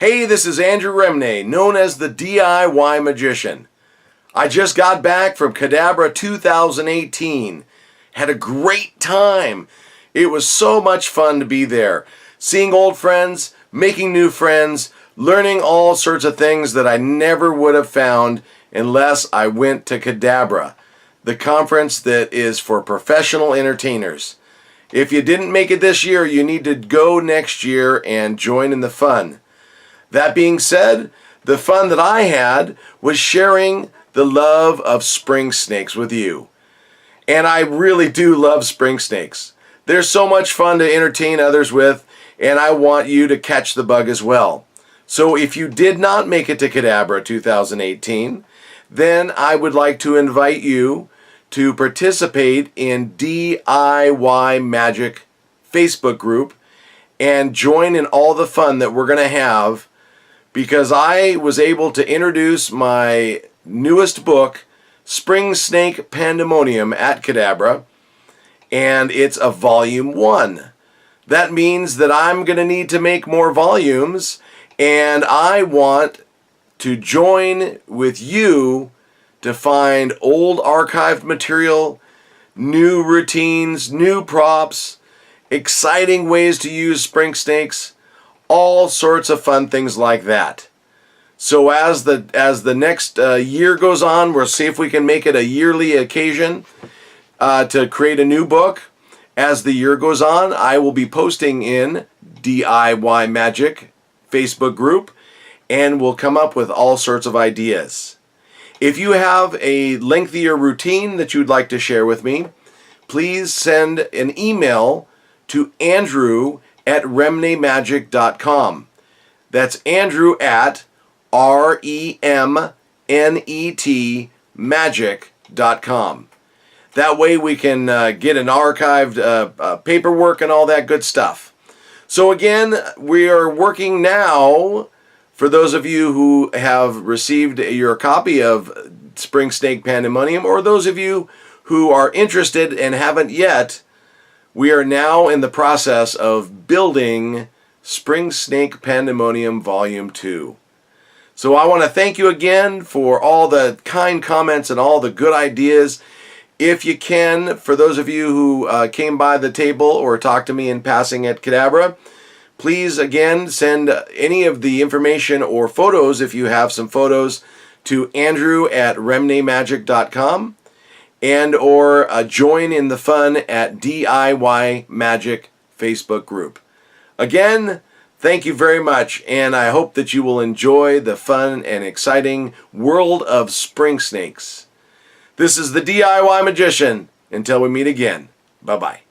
Hey, this is Andrew Remney, known as the DIY Magician. I just got back from Cadabra 2018. Had a great time. It was so much fun to be there. Seeing old friends, making new friends, learning all sorts of things that I never would have found unless I went to Cadabra, the conference that is for professional entertainers. If you didn't make it this year, you need to go next year and join in the fun. That being said, the fun that I had was sharing the love of spring snakes with you. And I really do love spring snakes. They're so much fun to entertain others with, and I want you to catch the bug as well. So if you did not make it to Cadabra 2018, then I would like to invite you to participate in DIY Magic Facebook group and join in all the fun that we're going to have, because I was able to introduce my newest book, Spring Snake Pandemonium, at Cadabra, and it's a volume 1. That means that I'm going to need to make more volumes, and I want to join with you to find old archived material, new routines, new props, exciting ways to use spring snakes, all sorts of fun things like that. So as the next year goes on, we'll see if we can make it a yearly occasion to create a new book. As the year goes on, I will be posting in DIY Magic Facebook group, and we'll come up with all sorts of ideas. If you have a lengthier routine that you'd like to share with me, please send an email to andrew@remneymagic.com. That's Andrew at REMNET magic.com. That way we can get an archived paperwork and all that good stuff. So again, we are working now, for those of you who have received your copy of Spring Snake Pandemonium, or those of you who are interested and haven't yet, we are now in the process of building Spring Snake Pandemonium Volume 2. So I want to thank you again for all the kind comments and all the good ideas. If you can, for those of you who came by the table or talked to me in passing at Cadabra, please again send any of the information or photos, if you have some photos, to andrew@remneymagic.com, and or join in the fun at DIY Magic Facebook group. Again, thank you very much, and I hope that you will enjoy the fun and exciting world of spring snakes. This is the DIY Magician. Until we meet again, bye-bye.